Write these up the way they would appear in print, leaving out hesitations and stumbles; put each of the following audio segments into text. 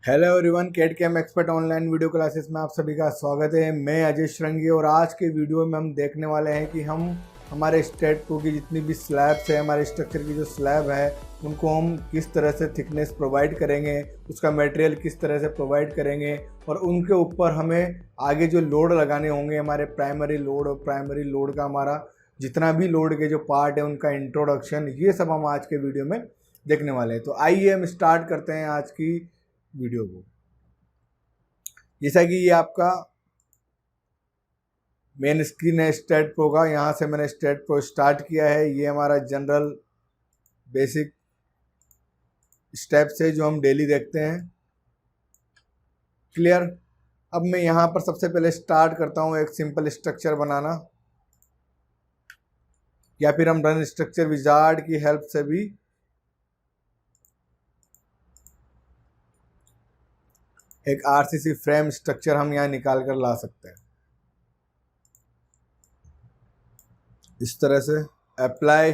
Hello everyone, Cat Cam Expert online video classes में आप सभी का स्वागत है। मैं अजय श्रृंगी और आज के वीडियो में हम देखने वाले हैं कि हम हमारे स्टेट प्रो की जितनी भी स्लैब्स है, हमारे स्ट्रक्चर की जो स्लैब है, उनको हम किस तरह से थिकनेस प्रोवाइड करेंगे, उसका मटेरियल किस तरह से प्रोवाइड करेंगे और उनके ऊपर हमें आगे जो लोड लगाने होंगे, हमारे प्राइमरी लोड और प्राइमरी लोड का हमारा जितना भी लोड के जो पार्ट है उनका इंट्रोडक्शन, ये सब हम आज के वीडियो में देखने वाले हैं। तो आइए हम स्टार्ट करते हैं आज की वीडियो को। जैसा कि ये आपका मेन स्क्रीन है स्टेट प्रो का, यहाँ से मैंने स्टेट प्रो स्टार्ट किया है। ये हमारा जनरल बेसिक स्टेप्स है जो हम डेली देखते हैं। क्लियर। अब मैं यहाँ पर सबसे पहले स्टार्ट करता हूँ एक सिंपल स्ट्रक्चर बनाना, या फिर हम रन स्ट्रक्चर विजार्ड की हेल्प से भी एक आरसीसी फ्रेम स्ट्रक्चर हम यहाँ निकाल कर ला सकते हैं। इस तरह से apply,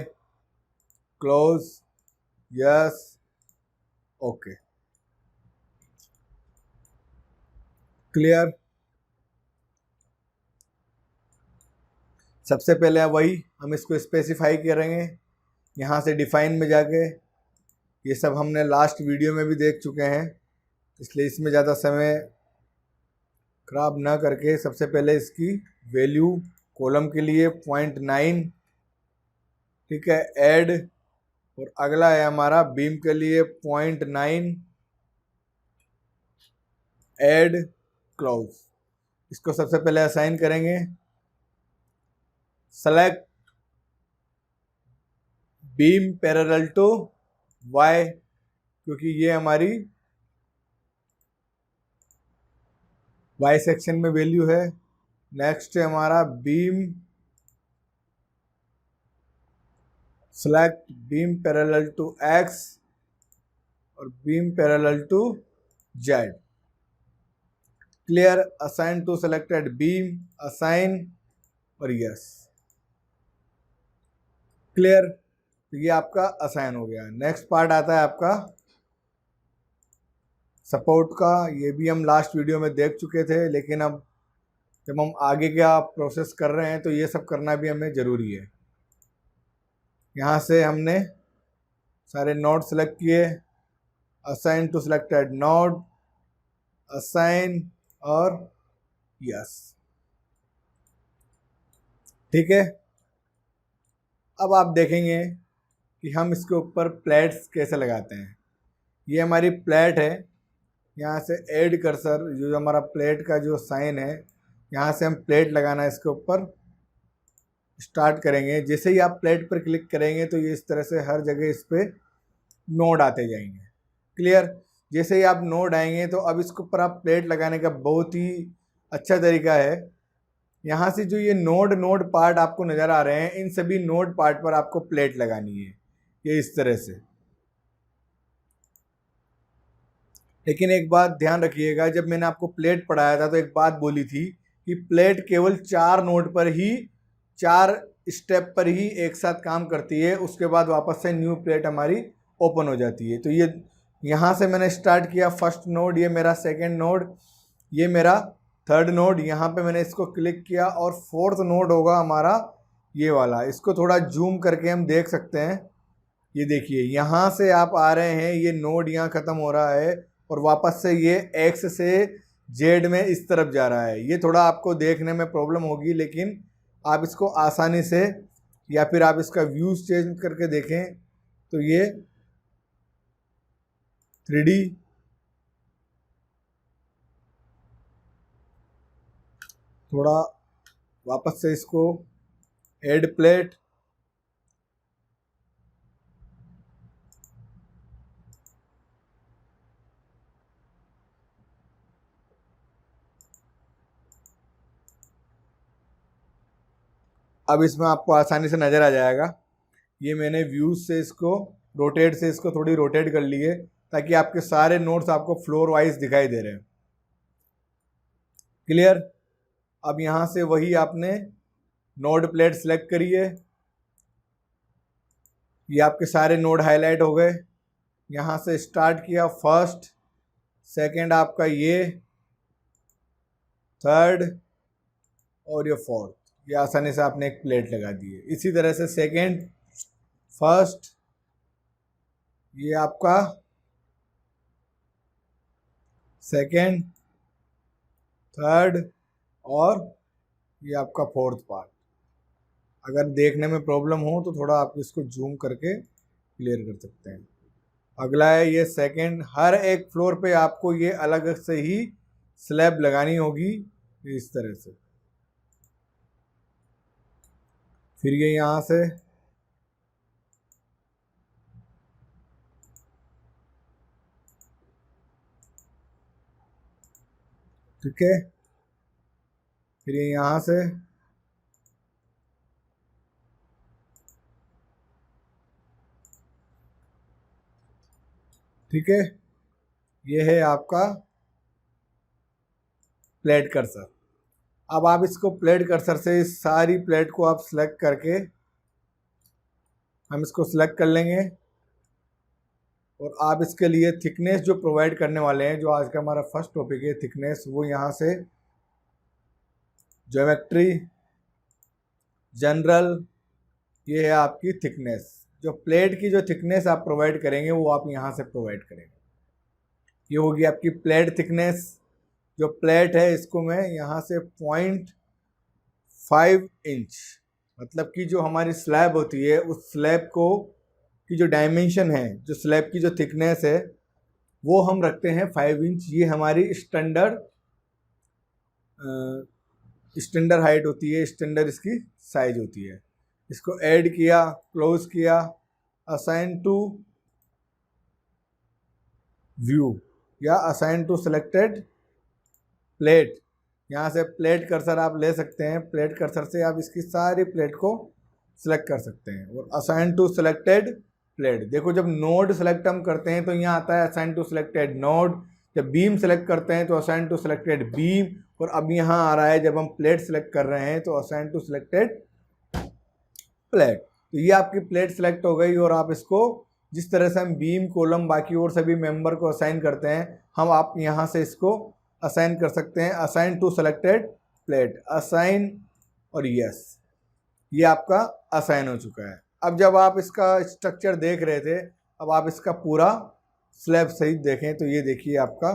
close, yes, okay, clear. सबसे पहले वही हम इसको स्पेसिफाई करेंगे यहाँ से डिफाइन में जाके। ये सब हमने लास्ट वीडियो में भी देख चुके हैं, इसलिए इसमें ज़्यादा समय खराब ना करके सबसे पहले इसकी वैल्यू कॉलम के लिए 0.9, ठीक है, ऐड। और अगला है हमारा बीम के लिए 0.9, ऐड, क्लोज। इसको सबसे पहले असाइन करेंगे। Select beam parallel to Y, क्योंकि ये हमारी वाई सेक्शन में वैल्यू है। नेक्स्ट है हमारा beam, select beam parallel to x और beam parallel to Z. Clear. Assign to selected beam, assign और यस। क्लियर। तो ये आपका असाइन हो गया। नेक्स्ट पार्ट आता है आपका सपोर्ट का। ये भी हम लास्ट वीडियो में देख चुके थे, लेकिन अब जब हम आगे का प्रोसेस कर रहे हैं तो ये सब करना भी हमें ज़रूरी है। यहाँ से हमने सारे नोड सेलेक्ट किए, assign to selected node, assign और यस। ठीक है। अब आप देखेंगे कि हम इसके ऊपर प्लेट्स कैसे लगाते हैं। ये हमारी प्लेट है। यहाँ से ऐड कर्सर, जो हमारा प्लेट का जो साइन है, यहाँ से हम प्लेट लगाना इसके ऊपर स्टार्ट करेंगे। जैसे ही आप प्लेट पर क्लिक करेंगे तो ये इस तरह से हर जगह इस पर नोड आते जाएंगे। क्लियर। जैसे ही आप नोड आएंगे तो अब इसके ऊपर आप प्लेट लगाने का बहुत ही अच्छा तरीका है। यहाँ से जो ये नोड नोड पार्ट आपको नज़र आ रहे हैं, इन सभी नोड पार्ट पर आपको प्लेट लगानी है, ये इस तरह से। लेकिन एक बात ध्यान रखिएगा, जब मैंने आपको प्लेट पढ़ाया था तो एक बात बोली थी कि प्लेट केवल 4 नोड पर ही, 4 स्टेप पर ही एक साथ काम करती है, उसके बाद वापस से न्यू प्लेट हमारी ओपन हो जाती है। तो ये यहाँ से मैंने स्टार्ट किया, फर्स्ट नोड, ये मेरा सेकंड नोड, ये मेरा थर्ड नोड। यहाँ पे मैंने इसको क्लिक किया और फोर्थ नोड होगा हमारा ये वाला। इसको थोड़ा जूम करके हम देख सकते हैं। ये देखिए, यहाँ से आप आ रहे हैं, ये नोड यहाँ ख़त्म हो रहा है और वापस से ये एक्स से जेड में इस तरफ जा रहा है। ये थोड़ा आपको देखने में प्रॉब्लम होगी, लेकिन आप इसको आसानी से, या फिर आप इसका व्यूज़ चेंज करके देखें तो ये 3D थोड़ा वापस से इसको ऐड प्लेट, अब इसमें आपको आसानी से नज़र आ जाएगा। ये मैंने व्यूज़ से इसको रोटेट से इसको थोड़ी रोटेट कर ली है, ताकि आपके सारे नोट्स आपको फ्लोर वाइज दिखाई दे रहे हैं। क्लियर। अब यहाँ से वही आपने नोड प्लेट सेलेक्ट करी है, ये आपके सारे नोड हाईलाइट हो गए। यहाँ से स्टार्ट किया फर्स्ट, सेकंड आपका ये, थर्ड और ये फोर्थ, ये आसानी से आपने एक प्लेट लगा दी है। इसी तरह से सेकंड, फर्स्ट, ये आपका सेकंड, थर्ड और ये आपका फोर्थ पार्ट। अगर देखने में प्रॉब्लम हो तो थोड़ा आप इसको जूम करके क्लियर कर सकते हैं। अगला है ये सेकंड, हर एक फ्लोर पे आपको ये अलग से ही स्लैब लगानी होगी इस तरह से। फिर ये यहाँ से ठीक है, फिर ये यहाँ से ठीक है, ये है आपका प्लेट कर्सर। अब आप इसको प्लेट कर्सर से इस सारी प्लेट को आप सिलेक्ट करके, हम इसको सिलेक्ट कर लेंगे और आप इसके लिए थिकनेस जो प्रोवाइड करने वाले हैं, जो आज का हमारा फर्स्ट टॉपिक है थिकनेस, वो यहाँ से ज्योमेट्री, जनरल, ये है आपकी थिकनेस। जो प्लेट की जो थिकनेस आप प्रोवाइड करेंगे वो आप यहाँ से प्रोवाइड करेंगे। ये होगी आपकी प्लेट थिकनेस। जो प्लेट है इसको मैं यहाँ से 0.5 इंच, मतलब कि जो हमारी स्लैब होती है उस स्लैब को की जो डायमेंशन है, जो स्लैब की जो थिकनेस है वो हम रखते हैं 5 इंच। ये हमारी स्टैंडर्ड हाइट होती है, स्टैंडर्ड इसकी साइज होती है। इसको ऐड किया, क्लोज किया, असाइन टू व्यू या असाइन टू सिलेक्टेड प्लेट, यहाँ से प्लेट कर्सर आप ले सकते हैं। प्लेट कर्सर से आप इसकी सारी प्लेट को सिलेक्ट कर सकते हैं और असाइन टू सिलेक्टेड प्लेट। देखो जब नोड सेलेक्ट हम करते हैं तो यहाँ आता है असाइन टू सिलेक्टेड नोड, जब बीम सेलेक्ट करते हैं तो असाइन टू सिलेक्टेड बीम, और अब यहाँ आ रहा है जब हम प्लेट सेलेक्ट कर रहे हैं तो असाइन टू सिलेक्टेड प्लेट। तो ये आपकी प्लेट सेलेक्ट हो गई और आप इसको जिस तरह से हम बीम, कॉलम, बाकी और सभी मेंबर को असाइन करते हैं, हम आप यहाँ से इसको असाइन कर सकते हैं। Assign to selected plate, assign और यस, ये आपका असाइन हो चुका है। अब जब आप इसका स्ट्रक्चर देख रहे थे, अब आप इसका पूरा स्लैब सहित देखें तो ये देखिए आपका,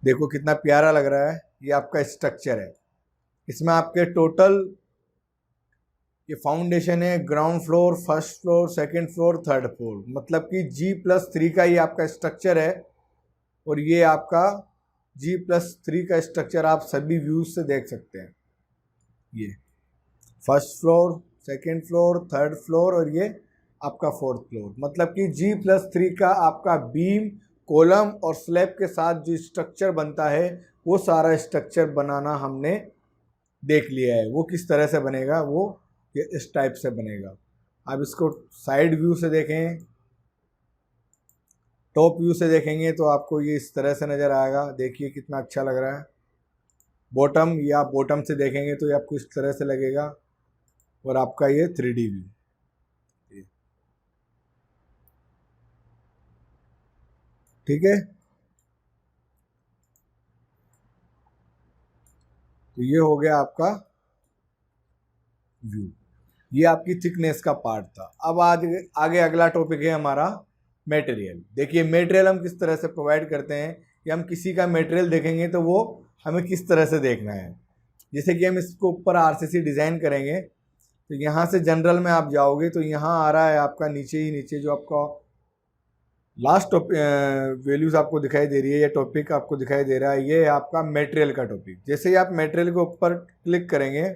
देखो कितना प्यारा लग रहा है। ये आपका स्ट्रक्चर है, इसमें आपके टोटल ये फाउंडेशन है, ground floor, first floor, second floor, third floor, मतलब कि G+3 का ये आपका स्ट्रक्चर है। और ये आपका G+3 का स्ट्रक्चर आप सभी व्यूज से देख सकते हैं। ये first floor, second floor, third floor और ये आपका फोर्थ फ्लोर, मतलब कि G+3 का आपका बीम, कॉलम और स्लैब के साथ जो स्ट्रक्चर बनता है वो सारा स्ट्रक्चर बनाना हमने देख लिया है। वो किस तरह से बनेगा, वो ये इस टाइप से बनेगा। आप इसको साइड व्यू से देखें, टॉप व्यू से देखेंगे तो आपको ये इस तरह से नज़र आएगा। देखिए कितना अच्छा लग रहा है। बॉटम, या आप बॉटम से देखेंगे तो ये आपको इस तरह से लगेगा। और आपका ये 3D व्यू, ठीक है। तो ये हो गया आपका व्यू, ये आपकी थिकनेस का पार्ट था। अब आगे अगला टॉपिक है हमारा मटेरियल। देखिए मटेरियल हम किस तरह से प्रोवाइड करते हैं, या हम किसी का मटेरियल देखेंगे तो वो हमें किस तरह से देखना है। जैसे कि हम इसको ऊपर RCC डिज़ाइन करेंगे तो यहाँ से जनरल में आप जाओगे तो यहाँ आ रहा है आपका नीचे ही नीचे जो आपका लास्ट वैल्यूज़ आपको दिखाई दे रही है, या टॉपिक आपको दिखाई दे रहा है, ये है आपका मटेरियल का टॉपिक। जैसे ही आप मटेरियल के ऊपर क्लिक करेंगे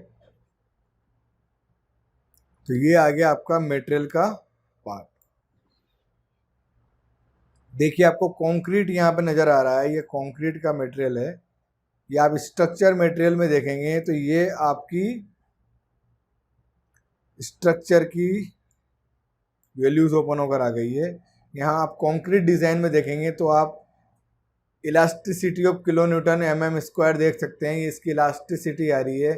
तो ये आ गया आपका मटेरियल का पार्ट। देखिए आपको कंक्रीट यहाँ पे नज़र आ रहा है, ये कंक्रीट का मटेरियल है। ये आप स्ट्रक्चर मटेरियल में देखेंगे तो ये आपकी स्ट्रक्चर की वैल्यूज़ ओपन होकर आ गई है। यहाँ आप कंक्रीट डिज़ाइन में देखेंगे तो आप इलास्टिसिटी ऑफ किलोन्यूटन mm² देख सकते हैं। ये इसकी इलास्टिसिटी आ रही है।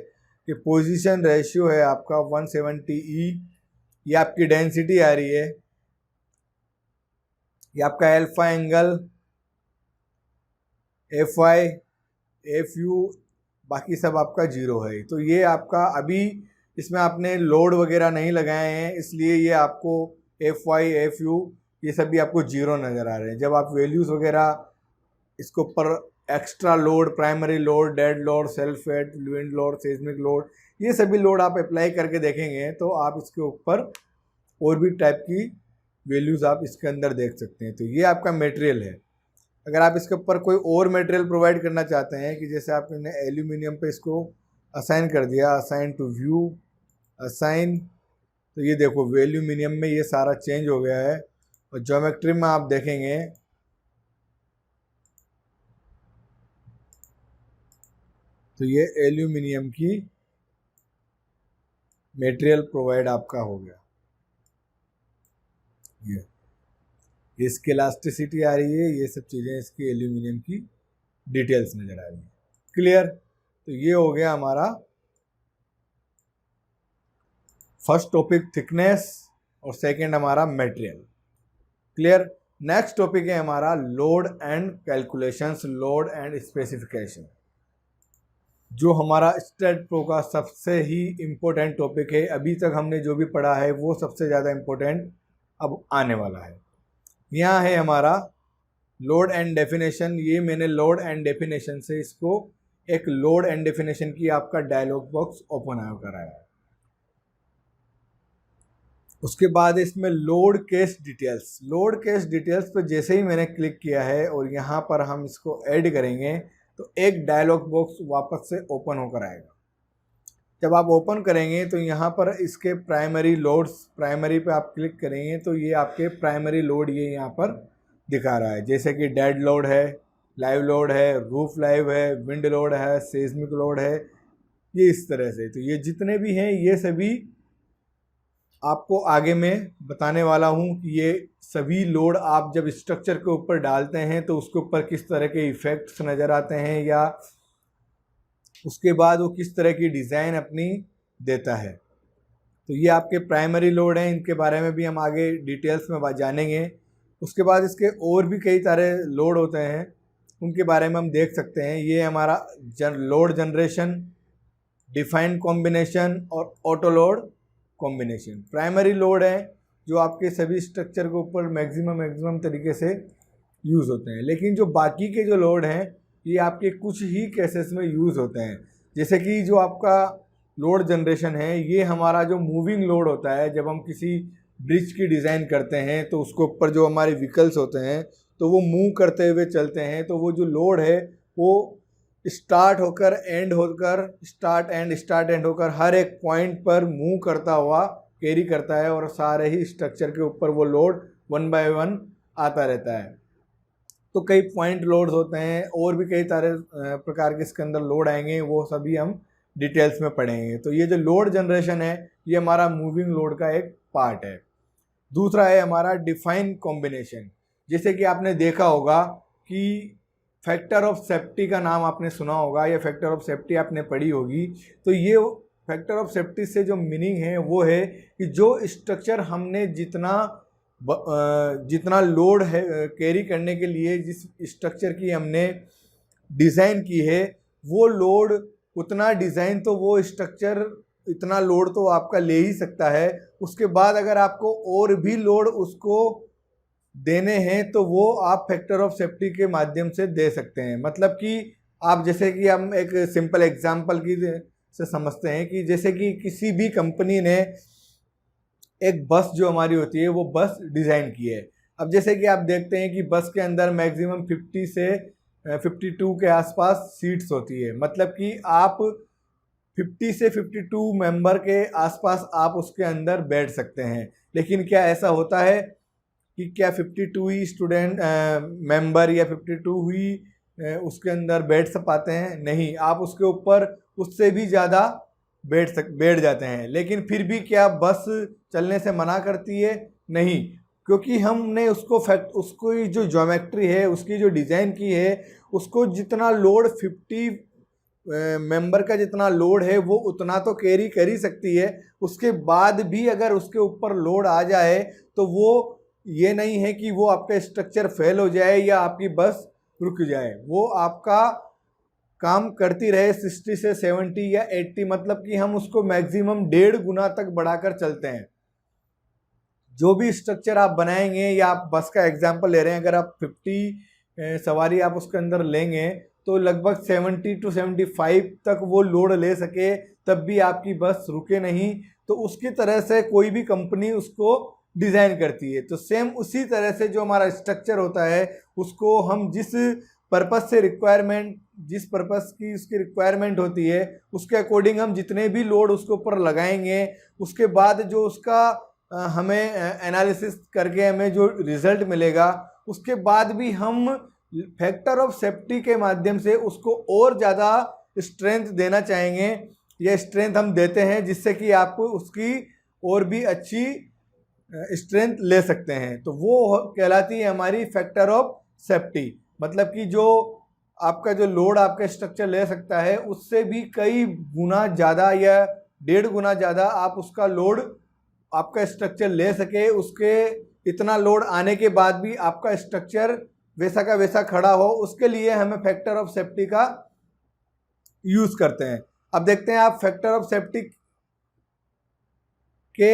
ये पोजीशन रेशियो है आपका 170 E। ये आपकी डेंसिटी आ रही है, ये आपका अल्फा एंगल, FY, FU, बाकी सब आपका 0 है। तो ये आपका अभी इसमें आपने लोड वगैरह नहीं लगाए हैं, इसलिए ये आपको FY, FU ये सब भी आपको 0 नज़र आ रहे हैं। जब आप वैल्यूज़ वगैरह इसके ऊपर extra load, primary load, dead load, self weight, wind load, seismic load, ये सभी लोड आप अप्लाई करके देखेंगे तो आप इसके ऊपर और भी टाइप की वैल्यूज़ आप इसके अंदर देख सकते हैं। तो ये आपका मटेरियल है। अगर आप इसके ऊपर कोई और मटेरियल प्रोवाइड करना चाहते हैं कि जैसे आपने एल्यूमिनियम पे इसको असाइन कर दिया, असाइन टू व्यू, असाइन, तो ये देखो एल्यूमिनियम में ये सारा चेंज हो गया है। और ज्योमेट्री में आप देखेंगे तो ये एल्यूमिनियम की मटेरियल प्रोवाइड आपका हो गया। ये इसकी इलास्टिसिटी आ रही है, ये सब चीज़ें इसकी एल्यूमिनियम की डिटेल्स नज़र आ रही है। क्लियर? तो ये हो गया हमारा फर्स्ट टॉपिक थिकनेस और सेकंड हमारा मटेरियल। क्लियर? नेक्स्ट टॉपिक है हमारा load and calculations, load and specification, जो हमारा स्टेट प्रो का सबसे ही इम्पोर्टेंट टॉपिक है। अभी तक हमने जो भी पढ़ा है वो सबसे ज़्यादा इम्पोर्टेंट अब आने वाला है। यहाँ है हमारा लोड एंड डेफिनेशन। ये मैंने लोड एंड डेफिनेशन से इसको एक लोड एंड डेफिनेशन की आपका डायलॉग बॉक्स ओपन कराया है। उसके बाद इसमें load case details, load case details पर जैसे ही मैंने क्लिक किया है और यहाँ पर हम इसको ऐड करेंगे तो एक डायलॉग बॉक्स वापस से ओपन होकर आएगा। जब आप ओपन करेंगे तो यहाँ पर इसके प्राइमरी लोड्स, प्राइमरी पे आप क्लिक करेंगे तो ये आपके प्राइमरी लोड ये यहाँ पर दिखा रहा है, जैसे कि डेड लोड है, लाइव लोड है, रूफ लाइव है, विंड लोड है, सेस्मिक लोड है, ये इस तरह से। तो ये जितने भी हैं ये सभी आपको आगे मैं बताने वाला हूँ कि ये सभी लोड आप जब स्ट्रक्चर के ऊपर डालते हैं तो उसके ऊपर किस तरह के इफ़ेक्ट्स नज़र आते हैं या उसके बाद वो किस तरह की डिज़ाइन अपनी देता है। तो ये आपके प्राइमरी लोड हैं, इनके बारे में भी हम आगे डिटेल्स में जानेंगे। उसके बाद इसके और भी कई सारे लोड होते हैं, उनके बारे में हम देख सकते हैं। ये हमारा लोड जनरेशन, डिफाइंड कॉम्बिनेशन और auto load combination. Primary load है जो आपके सभी स्ट्रक्चर के ऊपर मैक्सिमम तरीके से यूज़ होते हैं, लेकिन जो बाकी के जो लोड हैं ये आपके कुछ ही केसेस में यूज़ होते हैं। जैसे कि जो आपका लोड जनरेशन है ये हमारा जो मूविंग लोड होता है, जब हम किसी ब्रिज की डिज़ाइन करते हैं तो उसके ऊपर जो हमारे व्हीकल्स होते हैं तो वो मूव करते हुए चलते हैं, तो वो जो लोड है वो स्टार्ट होकर एंड होकर, स्टार्ट एंड होकर हर एक पॉइंट पर मूव करता हुआ कैरी करता है और सारे ही स्ट्रक्चर के ऊपर वो लोड 1 बाय 1 आता रहता है। तो कई पॉइंट लोड्स होते हैं और भी कई सारे प्रकार के इसके अंदर लोड आएंगे, वो सभी हम डिटेल्स में पढ़ेंगे। तो ये जो लोड जनरेशन है ये हमारा मूविंग लोड का एक पार्ट है। दूसरा है हमारा डिफाइन कॉम्बिनेशन। जैसे कि आपने देखा होगा कि फैक्टर ऑफ सेफ्टी का नाम आपने सुना होगा या फैक्टर ऑफ सेफ्टी आपने पढ़ी होगी। तो ये फैक्टर ऑफ सेफ्टी से जो मीनिंग है वो है कि जो स्ट्रक्चर हमने जितना लोड है कैरी करने के लिए जिस स्ट्रक्चर की हमने डिज़ाइन की है वो लोड उतना डिज़ाइन तो वो स्ट्रक्चर इतना लोड तो आपका ले ही सकता है। उसके बाद अगर आपको और भी लोड उसको देने हैं तो वो आप फैक्टर ऑफ सेफ्टी के माध्यम से दे सकते हैं। मतलब कि आप जैसे कि हम एक सिंपल एग्जांपल की से समझते हैं कि जैसे कि किसी भी कंपनी ने एक बस जो हमारी होती है वो बस डिज़ाइन की है। अब जैसे कि आप देखते हैं कि बस के अंदर मैक्सिमम 50 से 52 के आसपास सीट्स होती है। मतलब कि आप 50 से 52 मेंबर के आसपास आप उसके अंदर बैठ सकते हैं। लेकिन क्या ऐसा होता है कि क्या 52 ही स्टूडेंट मेंबर या 52 ही उसके अंदर बैठ पाते हैं? नहीं, आप उसके ऊपर उससे भी ज़्यादा बैठ जाते हैं। लेकिन फिर भी क्या बस चलने से मना करती है? नहीं, क्योंकि हमने उसको जो ज्योमेट्री है, उसकी जो डिज़ाइन की है, उसको जितना लोड 50 मेंबर का जितना लोड है वो उतना तो कैरी कर ही सकती है। उसके बाद भी अगर उसके ऊपर लोड आ जाए तो वो ये नहीं है कि वो आपका स्ट्रक्चर फेल हो जाए या आपकी बस रुक जाए, वो आपका काम करती रहे 60 से 70 या 80, मतलब कि हम उसको मैक्सिमम 1.5 गुना तक बढ़ाकर चलते हैं। जो भी स्ट्रक्चर आप बनाएंगे, या आप बस का एग्जांपल ले रहे हैं, अगर आप 50 सवारी आप उसके अंदर लेंगे तो लगभग 70 to 75 तक वो लोड ले सके, तब भी आपकी बस रुके नहीं। तो उसकी तरह से कोई भी कंपनी उसको डिज़ाइन करती है। तो सेम उसी तरह से जो हमारा स्ट्रक्चर होता है, उसको हम जिस पर्पस से जिस पर्पस की उसकी रिक्वायरमेंट होती है, उसके अकॉर्डिंग हम जितने भी लोड उसके ऊपर लगाएंगे, उसके बाद जो उसका हमें एनालिसिस करके हमें जो रिजल्ट मिलेगा, उसके बाद भी हम फैक्टर ऑफ सेफ्टी के माध्यम से उसको और ज़्यादा स्ट्रेंथ देना चाहेंगे, या स्ट्रेंथ हम देते हैं जिससे कि आप उसकी और भी अच्छी स्ट्रेंथ ले सकते हैं। तो वो कहलाती है हमारी फैक्टर ऑफ सेफ्टी। मतलब कि जो आपका जो लोड आपका स्ट्रक्चर ले सकता है, उससे भी कई गुना ज़्यादा या 1.5 गुना ज़्यादा आप उसका लोड आपका स्ट्रक्चर ले सके। उसके इतना लोड आने के बाद भी आपका स्ट्रक्चर वैसा का वैसा खड़ा हो, उसके लिए हमें फैक्टर ऑफ सेफ्टी का यूज़ करते हैं। अब देखते हैं आप फैक्टर ऑफ सेफ्टी के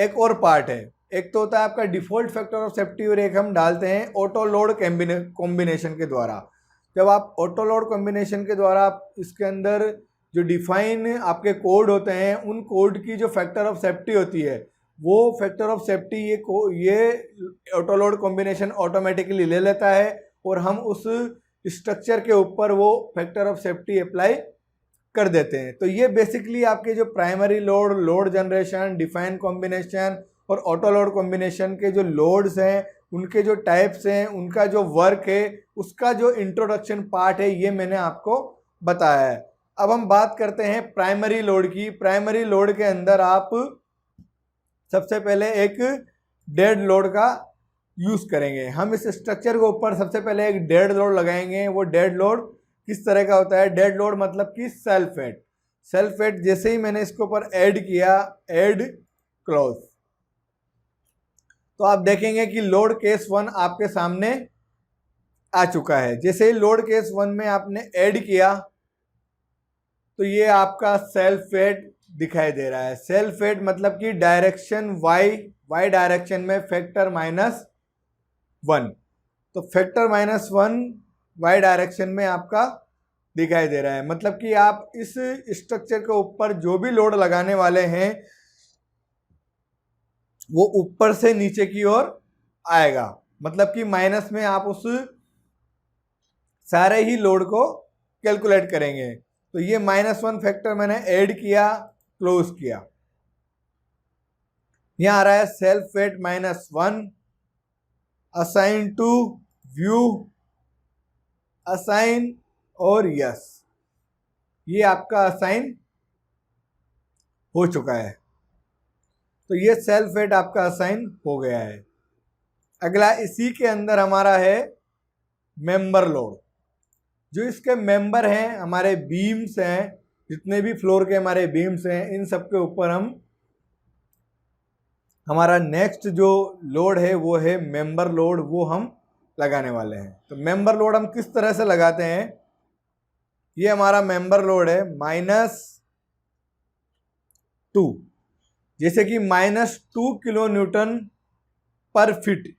एक और पार्ट है। एक तो होता है आपका डिफ़ॉल्ट फैक्टर ऑफ सेफ्टी, और एक हम डालते हैं ऑटो लोड कॉम्बिनेशन के द्वारा। जब आप ऑटो लोड कॉम्बिनेशन के द्वारा आप इसके अंदर जो डिफाइन आपके कोड होते हैं, उन कोड की जो फैक्टर ऑफ सेफ्टी होती है, वो फैक्टर ऑफ सेफ्टी ये ऑटो लोड कॉम्बिनेशन ऑटोमेटिकली ले लेता है, और हम उस स्ट्रक्चर के ऊपर वो फैक्टर ऑफ सेफ्टी अप्लाई कर देते हैं। तो ये बेसिकली आपके जो primary load, load generation, define combination और ऑटो लोड कॉम्बिनेशन के जो लोड्स हैं, उनके जो टाइप्स हैं, उनका जो वर्क है, उसका जो इंट्रोडक्शन पार्ट है, ये मैंने आपको बताया है। अब हम बात करते हैं प्राइमरी लोड की। प्राइमरी लोड के अंदर आप सबसे पहले एक डेड लोड का यूज़ करेंगे। हम इस स्ट्रक्चर के ऊपर सबसे पहले एक डेड लोड लगाएंगे। वो डेड लोड किस तरह का होता है? डेड लोड मतलब कि सेल्फ वेट। सेल्फ वेट जैसे ही मैंने इसके ऊपर ऐड किया, ऐड क्लोज, तो आप देखेंगे कि लोड केस 1 आपके सामने आ चुका है। जैसे ही लोड केस 1 में आपने ऐड किया, तो ये आपका सेल्फ वेट दिखाई दे रहा है। सेल्फ वेट मतलब कि डायरेक्शन वाई डायरेक्शन में फैक्टर -1, तो फैक्टर -1 वाई डायरेक्शन में आपका दिखाई दे रहा है। मतलब कि आप इस स्ट्रक्चर के ऊपर जो भी लोड लगाने वाले हैं, वो ऊपर से नीचे की ओर आएगा। मतलब कि माइनस में आप उस सारे ही लोड को कैलकुलेट करेंगे। तो ये -1 फैक्टर मैंने ऐड किया, क्लोज किया। यहां आ रहा है self weight -1, assign to view, assign और यस, ये आपका असाइन हो चुका है। तो ये सेल्फ वेट आपका असाइन हो गया है। अगला इसी के अंदर हमारा है मेंबर लोड। जो इसके मेंबर हैं, हमारे बीम्स हैं, जितने भी फ्लोर के हमारे बीम्स हैं, इन सब के ऊपर हमारा नेक्स्ट जो लोड है वो है मेंबर लोड, वो हम लगाने वाले हैं। तो मेंबर लोड हम किस तरह से लगाते हैं? ये हमारा मेंबर लोड है -2, जैसे कि -2 किलो न्यूटन पर फीट।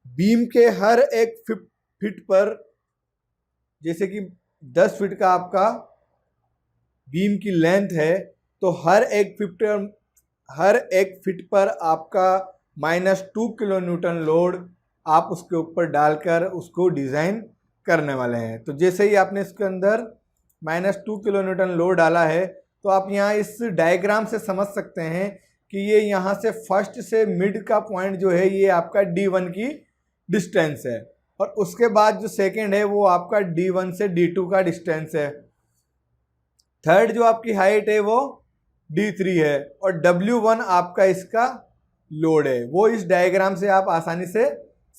बीम के हर एक फीट पर, जैसे कि 10 फीट का आपका बीम की लेंथ है, तो हर एक फीट पर आपका -2 किलो न्यूटन लोड आप उसके ऊपर डालकर उसको डिज़ाइन करने वाले हैं। तो जैसे ही आपने इसके अंदर -2 किलो न्यूटन लोड डाला है, तो आप यहाँ इस डायग्राम से समझ सकते हैं कि ये यहाँ से फर्स्ट से मिड का पॉइंट जो है, ये आपका D1 की डिस्टेंस है, और उसके बाद जो सेकेंड है वो आपका D1 से D2 का डिस्टेंस है। थर्ड जो आपकी हाइट है वो D3 है, और W1 आपका इसका लोड है। वो इस डायग्राम से आप आसानी से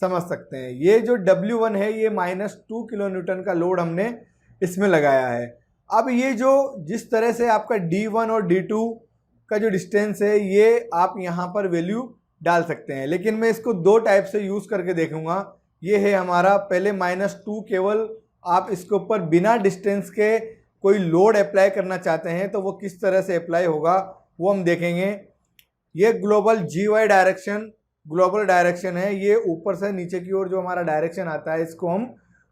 समझ सकते हैं। ये जो W1 है, ये -2 किलो न्यूटन का लोड हमने इसमें लगाया है। अब ये जो जिस तरह से आपका D1 और D2 का जो डिस्टेंस है, ये आप यहाँ पर वैल्यू डाल सकते हैं। लेकिन मैं इसको दो टाइप से यूज़ करके देखूंगा। ये है हमारा पहले -2, केवल आप इसके ऊपर बिना डिस्टेंस के कोई लोड अप्लाई करना चाहते हैं तो वो किस तरह से अप्लाई होगा वो हम देखेंगे। ये global GY direction, global direction है। ये ऊपर से नीचे की ओर जो हमारा डायरेक्शन आता है इसको हम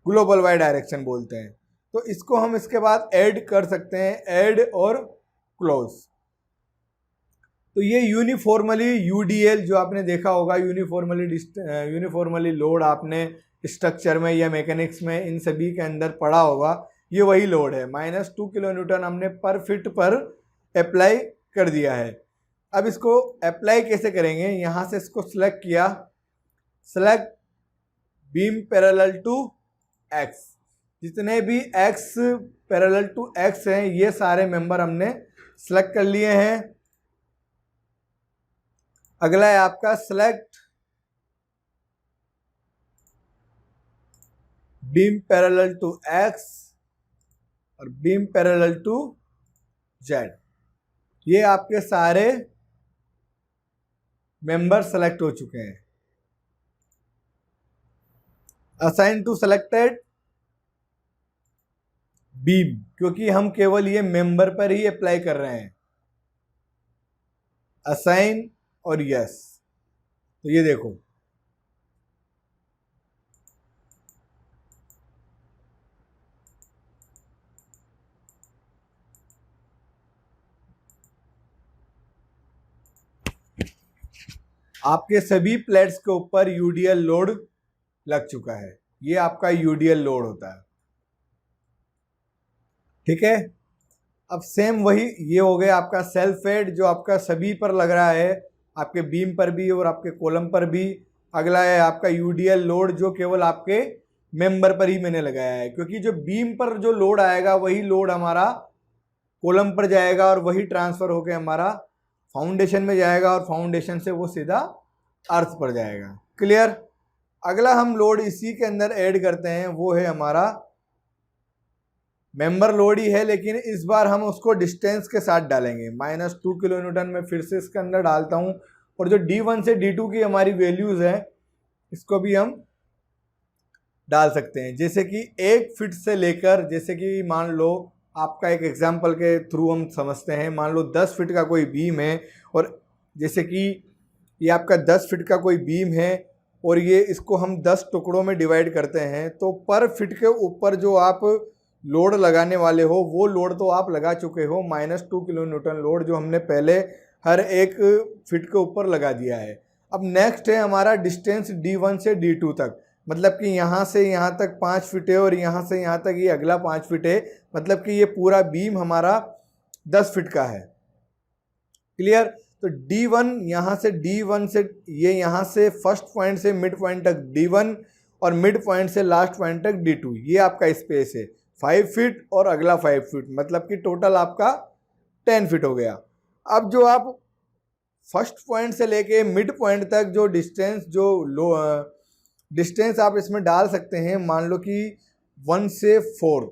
ग्लोबल Y डायरेक्शन बोलते हैं। तो इसको हम इसके बाद ऐड कर सकते हैं, ऐड और क्लोज। तो ये यूनिफॉर्मली UDL जो आपने देखा होगा, यूनिफॉर्मली लोड आपने स्ट्रक्चर में या मैकेनिक्स में इन सभी के अंदर पढ़ा होगा, ये वही लोड है। -2 किलो न्यूटन हमने पर फीट पर अप्लाई कर दिया है। अब इसको अप्लाई कैसे करेंगे, यहाँ से इसको सेलेक्ट किया, select beam parallel to x. जितने भी एक्स पैरेलल टू एक्स हैं ये सारे मेंबर हमने सेलेक्ट कर लिए हैं। अगला है आपका select beam parallel to x और बीम पैरेलल टू जेड। ये आपके सारे मेंबर सेलेक्ट हो चुके हैं। असाइन टू सेलेक्टेड बीम, क्योंकि हम केवल ये मेंबर पर ही अप्लाई कर रहे हैं। असाइन और यस। तो ये देखो आपके सभी प्लेट्स के ऊपर UDL लोड लग चुका है। ये आपका UDL लोड होता है, ठीक है। अब सेम वही ये हो गया आपका सेल्फ वेट जो आपका सभी पर लग रहा है, आपके बीम पर भी और आपके कॉलम पर भी। अगला है आपका UDL लोड जो केवल आपके मेंबर पर ही मैंने लगाया है, क्योंकि जो बीम पर जो लोड आएगा वही लोड हमारा कॉलम पर जाएगा और वही ट्रांसफर होकर हमारा फाउंडेशन में जाएगा और फाउंडेशन से वो सीधा अर्थ पर जाएगा। क्लियर। अगला हम लोड इसी के अंदर ऐड करते हैं, वो है हमारा मेंबर लोड ही है, लेकिन इस बार हम उसको डिस्टेंस के साथ डालेंगे। -2 किलो न्यूटन में फिर से इसके अंदर डालता हूं, और जो D1 से D2 की हमारी वैल्यूज है इसको भी हम डाल सकते हैं। जैसे कि 1 फीट से लेकर, जैसे कि मान लो आपका एक एग्जाम्पल के थ्रू हम समझते हैं, मान लो 10 फीट का कोई बीम है, और जैसे कि ये आपका 10 फीट का कोई बीम है और ये इसको हम 10 टुकड़ों में डिवाइड करते हैं, तो पर फीट के ऊपर जो आप लोड लगाने वाले हो वो लोड तो आप लगा चुके हो, -2 किलो न्यूटन लोड जो हमने पहले हर एक फीट के ऊपर लगा दिया है। अब नेक्स्ट है हमारा डिस्टेंस D1 से D2 तक, मतलब कि यहाँ से यहाँ तक 5 फीट है और यहाँ से यहाँ तक ये अगला 5 फीट है, मतलब कि ये पूरा बीम हमारा 10 फीट का है। क्लियर। तो D1 यहाँ से D1 से ये यहाँ से फर्स्ट पॉइंट से मिड पॉइंट तक D1 और मिड पॉइंट से लास्ट पॉइंट तक D2, ये आपका स्पेस है 5 फीट और अगला 5 फीट, मतलब कि टोटल आपका 10 फीट हो गया। अब जो आप फर्स्ट पॉइंट से लेके मिड पॉइंट तक जो डिस्टेंस डिस्टेंस आप इसमें डाल सकते हैं, मान लो कि 1 से 4,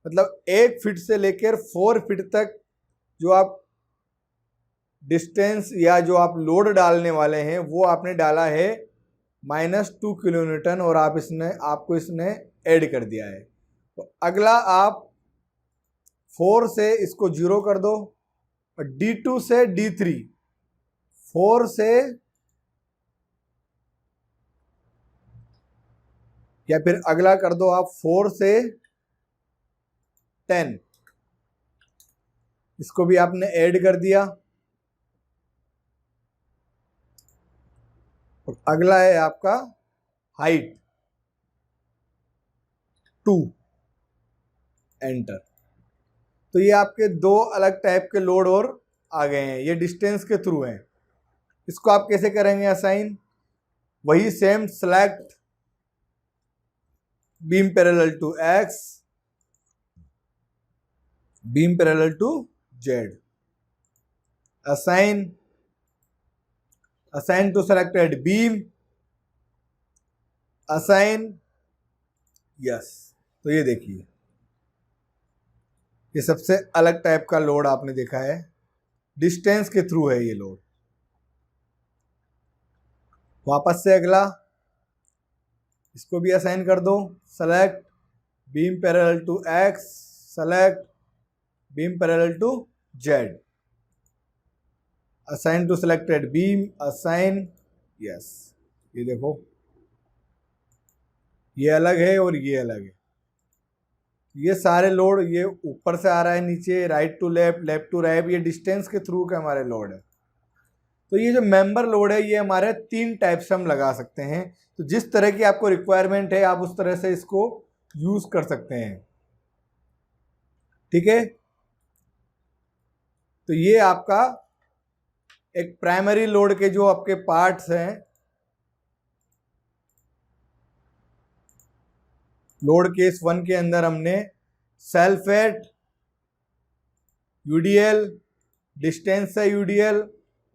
मतलब 1 फीट से लेकर 4 फीट तक जो आप डिस्टेंस या जो आप लोड डालने वाले हैं वो आपने डाला है -2 किलो न्यूटन, और आपको इसने ऐड कर दिया है। तो अगला आप 4 से इसको 0 कर दो, और D2 से D3, 4 से या फिर अगला कर दो आप 4 से 10, इसको भी आपने ऐड कर दिया। और अगला है आपका हाइट 2, एंटर। तो ये आपके दो अलग टाइप के लोड और आ गए हैं, ये डिस्टेंस के थ्रू हैं। इसको आप कैसे करेंगे असाइन, वही same select beam parallel to x, beam parallel to z, assign to selected beam, assign yes। तो ये देखिए ये सबसे अलग टाइप का लोड आपने देखा है, डिस्टेंस के थ्रू है ये लोड। वापस से अगला, इसको भी असाइन कर दो। Select beam parallel to x, select beam parallel to z, assign to selected beam, assign, yes. ये देखो ये अलग है और ये अलग है। ये सारे लोड, ये ऊपर से आ रहा है नीचे, right to left, left to right, ये डिस्टेंस के थ्रू के हमारे लोड है। तो ये जो मेंबर लोड है ये हमारे 3 टाइप से हम लगा सकते हैं। तो जिस तरह की आपको रिक्वायरमेंट है आप उस तरह से इसको यूज कर सकते हैं, ठीक है। तो ये आपका एक प्राइमरी लोड के जो आपके पार्ट्स हैं, लोड केस 1 के अंदर हमने सेल्फ वेट, यूडीएल, डिस्टेंस से यूडीएल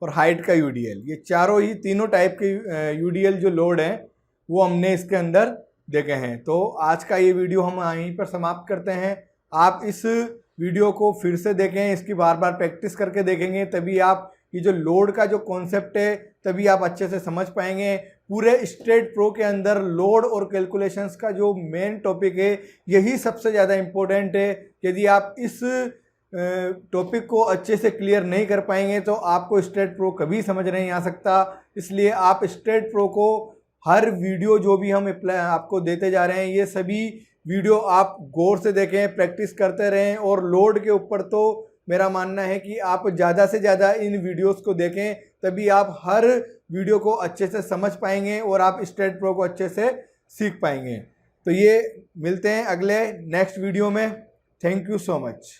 और हाइट का यूडीएल, ये चारों ही तीनों टाइप के यूडीएल जो लोड हैं वो हमने इसके अंदर देखे हैं। तो आज का ये वीडियो हम यहीं पर समाप्त करते हैं। आप इस वीडियो को फिर से देखें, इसकी बार बार प्रैक्टिस करके देखेंगे, तभी आप ये जो लोड का जो कॉन्सेप्ट है तभी आप अच्छे से समझ पाएंगे। पूरे स्ट्रेट प्रो के अंदर लोड और कैलकुलेशंस का जो मेन टॉपिक है यही सबसे ज़्यादा इम्पोर्टेंट है। यदि आप इस टॉपिक को अच्छे से क्लियर नहीं कर पाएंगे तो आपको स्ट्रेट प्रो कभी समझ नहीं आ सकता। इसलिए आप स्ट्रेट प्रो को हर वीडियो जो भी हम आपको देते जा रहे हैं ये सभी वीडियो आप गौर से देखें, प्रैक्टिस करते रहें। और लोड के ऊपर तो मेरा मानना है कि आप ज़्यादा से ज़्यादा इन वीडियोस को देखें, तभी आप हर वीडियो को अच्छे से समझ पाएंगे और आप स्ट्रेट प्रो को अच्छे से सीख पाएंगे। तो ये मिलते हैं अगले नेक्स्ट वीडियो में। Thank you so much.